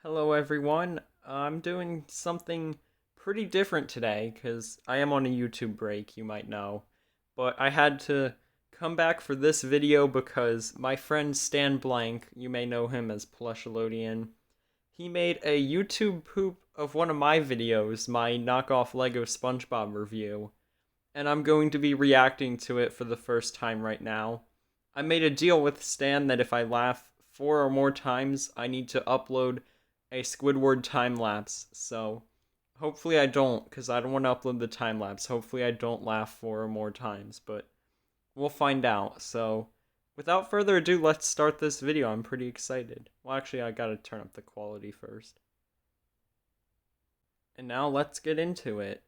Hello everyone. I'm doing something pretty different today because I am on a YouTube break, you might know. But I had to come back for this video because my friend Stan Blank, you may know him as Plushalodian, he made a YouTube poop of one of my videos, my knockoff Lego Spongebob review, and I'm going to be reacting to it for the first time right now. I made a deal with Stan that if I laugh 4 or more times, I need to upload a Squidward time lapse. So hopefully I don't, because I don't want to upload the time lapse. Hopefully I don't laugh 4 or more times, but we'll find out. So without further ado, let's start this video. I'm pretty excited. Well, actually, I gotta turn up the quality first. And now let's get into it.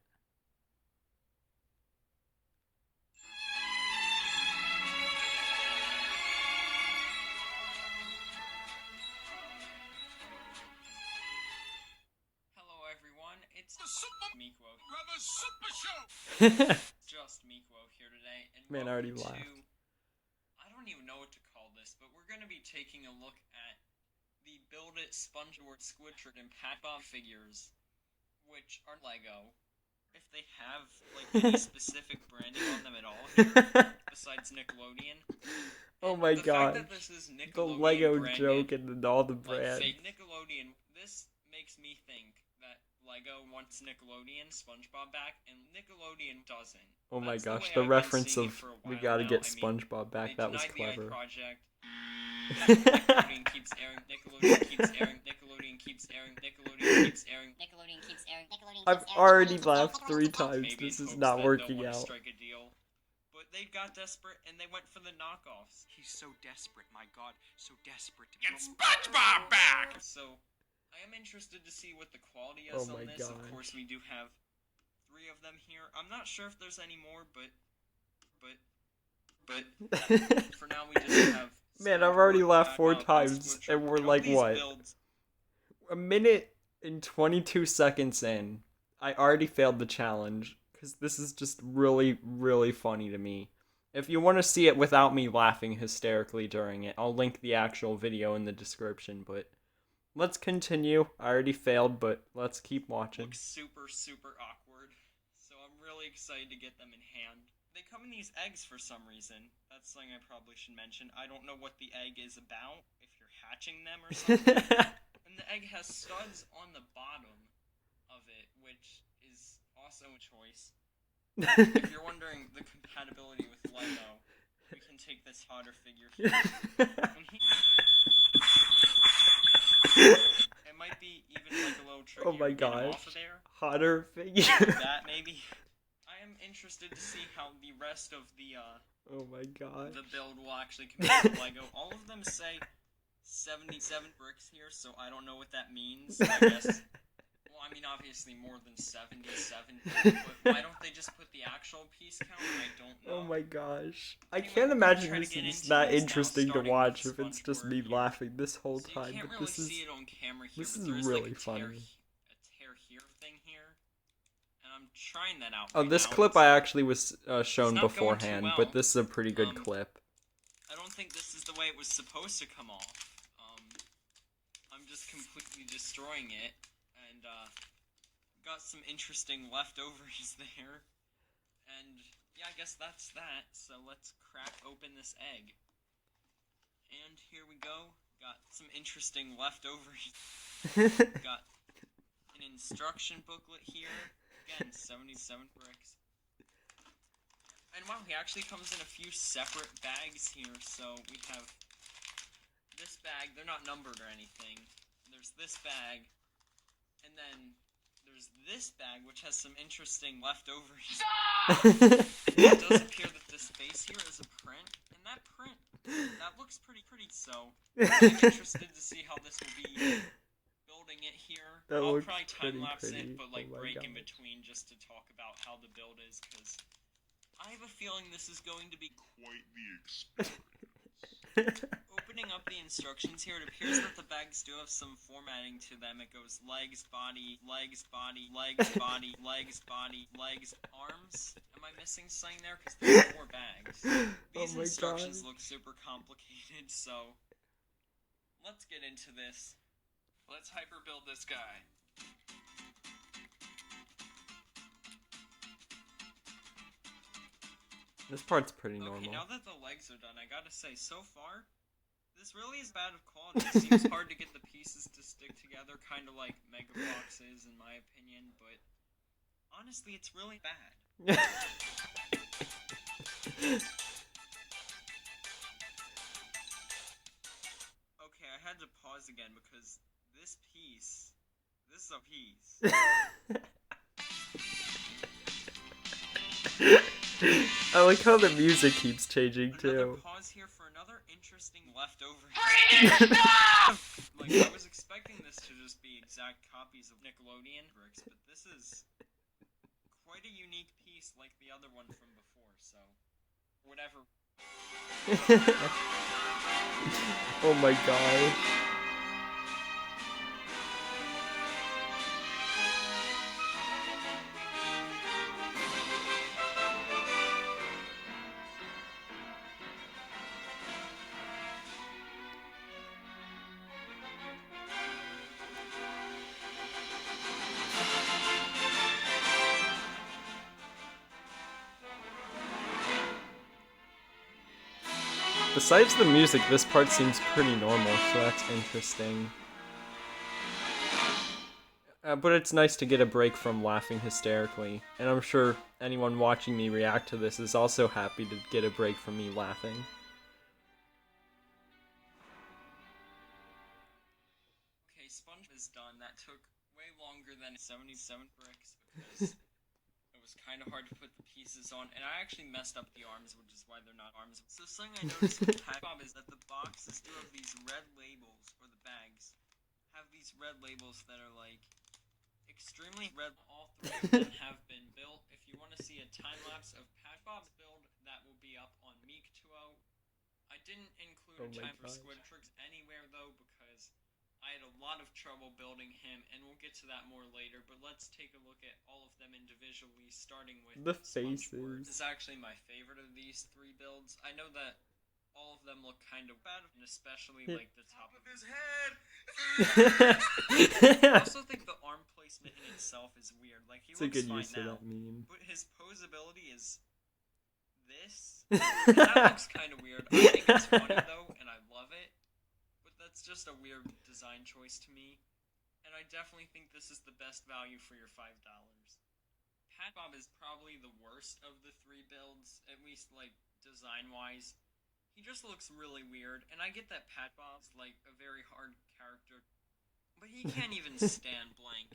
Hello everyone, it's the Meekwo. Man, Super Show! Just Meekwo here today, and I already welcome laughed. I don't even know what to call this, but we're gonna be taking a look at the Build It Spongebob Squidward and Spongebob figures, which are Lego. If they have, like, any specific branding on them at all here, besides Nickelodeon. Oh And my the god. fact that this is The Nickelodeon Lego branded, joke and all the like brands. fake Nickelodeon, this makes me think that Lego wants Nickelodeon SpongeBob back, and Nickelodeon doesn't. Oh my That's gosh, way the I've been reference seeing it of for a we while gotta now. get I mean, SpongeBob back, they that was denied the clever. Project. Nickelodeon keeps airing. Nickelodeon keeps airing. Nickelodeon keeps airing. Nickelodeon keeps airing. Nickelodeon keeps airing. Nickelodeon I've keeps airing. already Nickelodeon laughed keeps 3 times, Maybe this in is hopes not that working they'll want to out. strike a deal. But they got desperate and they went for the knockoffs. He's so desperate, my god, so desperate to Get SpongeBob back! So, I am interested to see what the quality is Oh on my this. Of gosh. course, we do have 3 of them here. I'm not sure if there's any more, but for now we just have. Man, I've already SpongeBob, laughed 4 SpongeBob, times, Squidward. and we're You know, like, these what? builds- A minute and 22 seconds in, I already failed the challenge, because this is just really, really funny to me. If you want to see it without me laughing hysterically during it, I'll link the actual video in the description, but let's continue. I already failed, but let's keep watching. Look super, super awkward. So I'm really excited to get them in hand. They come in these eggs for some reason. That's something I probably should mention. I don't know what the egg is about, if you're hatching them or something. And the egg has studs on the bottom of it, which is also a choice. If you're wondering the compatibility with Lego, we can take this hotter figure here. It might be even like a little tricky Oh my to get him gosh. off of there. Hotter figure. That maybe. I am interested to see how the rest of the Oh my god. the build will actually compare to Lego. All of them say 77 bricks here, so I don't know what that means. I guess. Well, I mean, obviously more than 77, but why don't they just put the actual piece count? I don't know. Oh my gosh. I Anyway, can't we're gonna imagine try to this get is into that this now, interesting to starting watch with if it's just me Spongebob here. laughing this whole So you time, can't but really this is see it on camera here, this but is there is really like a funny. tear here thing here, and I'm trying that out. Oh, right this now. clip It's I not- actually was shown not going too beforehand, well. but this is a pretty good clip. I don't think this is the way it was supposed to come off. I'm just completely destroying it, and got some interesting leftovers there. And yeah, I guess that's that. So let's crack open this egg. And here we go. Got some interesting leftovers. Got an instruction booklet here. Again, 77 bricks. And wow, he actually comes in a few separate bags here. So we have this bag. They're not numbered or anything. There's this bag. And then there's this bag, which has some interesting leftovers. It does appear that this face here is a print. And that print, that looks pretty. So I'm interested to see how this will be building it here. That I'll looks probably pretty time-lapse pretty. it, but like Oh my break in gosh. between just to talk about how the build is, because I have a feeling this is going to be quite the experience. Opening up the instructions here, it appears that the bags do have some formatting to them. It goes legs, body, legs, body, legs, body, legs, body, legs, arms. Am I missing something there? Because there's 4 bags. These Oh my instructions God. look super complicated, so let's get into this. Let's hyper build this guy. This part's pretty normal. Okay, now that the legs are done, I gotta say, so far, this really is bad of quality. It seems hard to get the pieces to stick together, kind of like Mega Bloks is, in my opinion, but honestly, it's really bad. Okay, I had to pause again because this is a piece. I like how the music keeps changing Another too. pause here for another interesting leftover. Like, I was expecting this to just be exact copies of Nickelodeon bricks, but this is quite a unique piece like the other one from before, so whatever. Oh my god. Besides the music, this part seems pretty normal, so that's interesting. But it's nice to get a break from laughing hysterically, and I'm sure anyone watching me react to this is also happy to get a break from me laughing. Okay, Spongebob is done. That took way longer than 77 bricks because it was kind of hard to put the pieces on, and I actually messed up the arms, which is why they're not arms. So something I noticed with Spongebob is that the boxes do have these red labels, or the bags have these red labels that are like extremely red. All three of them have been built. If you want to see a time lapse of Spongobob's build, that will be up on Meek2O. I didn't include a time for Squidtrix anywhere though because I had a lot of trouble building him, and we'll get to that more later, but let's take a look at all of them individually, starting with The Spongebob. faces. This is actually my favorite of these three builds. I know that all of them look kind of bad, and especially like the top of his head. I also think the arm placement in itself is weird. Like, he It's a looks good fine use of now, that meme. but his posability is this. And that looks kind of weird. I think it's funny though, and I love it. But that's just a weird design choice to me. And I definitely think this is the best value for your $5. Spongebob is probably the worst of the three builds, at least like design-wise. He just looks really weird, and I get that Spongobob's like a very hard character, but he can't even stand blank.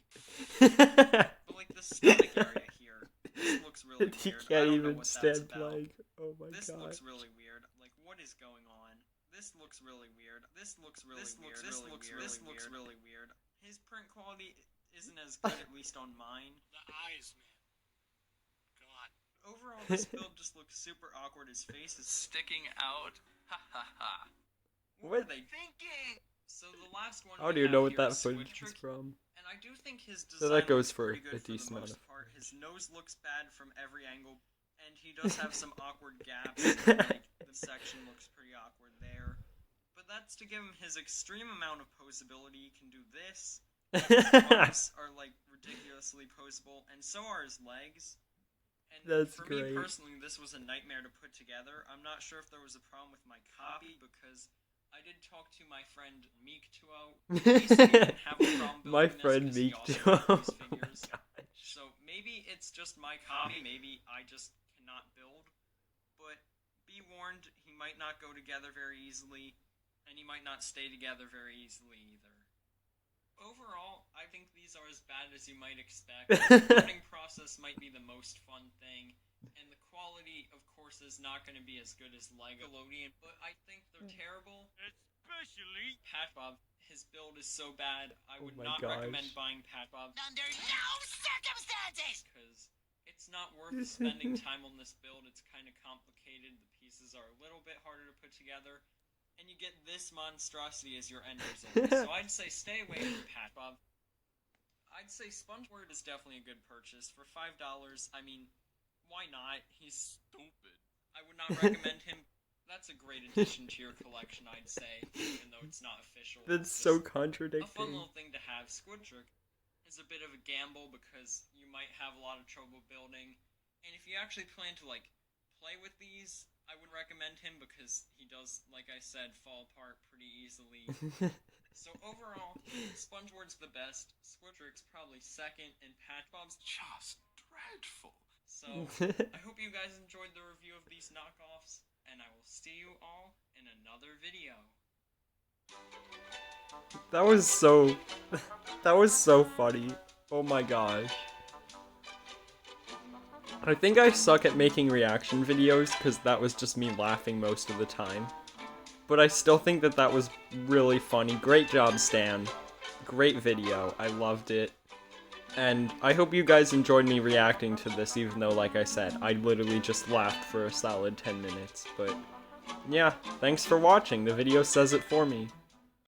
But like the stomach area here, this looks really weird. He I can't don't know even what that's stand about. blank. Oh my This god. looks really weird. Like, what is going on? This looks really weird. This looks really weird. This looks really weird. His print quality isn't as good, at least on mine. The eyes, man. God. Overall, this build just looks super awkward. His face is Sticking out. Ha ha ha. What are What? they thinking? So the last one. How we do you have know what here that is footage is Squidtrix, from? and I do think his So design that goes looks for pretty good a decent for the amount most of part. His nose looks bad from every angle, and he does have some awkward gaps. Like, the section looks pretty awkward there. But that's to give him his extreme amount of posability. He can do this. His arms are like ridiculously posable, and so are his legs. And That's for great. me personally, this was a nightmare to put together. I'm not sure if there was a problem with my copy because I did talk to my friend Meek2O. He said he didn't have a problem building My this friend 'cause he also Meek2O. had these Oh my figures. gosh. So maybe it's just my copy. Maybe I just cannot build. But be warned, he might not go together very easily, and he might not stay together very easily either. Overall, I think these are as bad as you might expect. The building process might be the most fun thing, and the quality, of course, is not going to be as good as Nickelodeon, but I think they're terrible. Especially. Spongebob, his build is so bad, I would my not gosh. recommend buying Spongebob Under no circumstances! because it's not worth spending time on this build. It's kind of complicated. The pieces are a little bit harder to put together. And you get this monstrosity as your end result. So I'd say stay away from Spongebob. I'd say Spongebob is definitely a good purchase. For $5, I mean, why not? He's Stupid. I would not recommend him. That's a great addition to your collection, I'd say, even though it's not official. That's It's so just a contradicting. fun little thing to have. Squid Trick is a bit of a gamble because you might have a lot of trouble building, and if you actually plan to like play with these, I would recommend him because he does, like I said, fall apart pretty easily. So overall, Spongeboard's the best, Squid Trick's probably second, and Patchbob's Just dreadful. so. I hope you guys enjoyed the review of these knockoffs, and I will see you all in another video. That was so... That was so funny. Oh my gosh. I think I suck at making reaction videos because that was just me laughing most of the time. But I still think that that was really funny. Great job, Stan. Great video. I loved it. And I hope you guys enjoyed me reacting to this, even though, like I said, I literally just laughed for a solid 10 minutes. But yeah, thanks for watching. The video says it for me.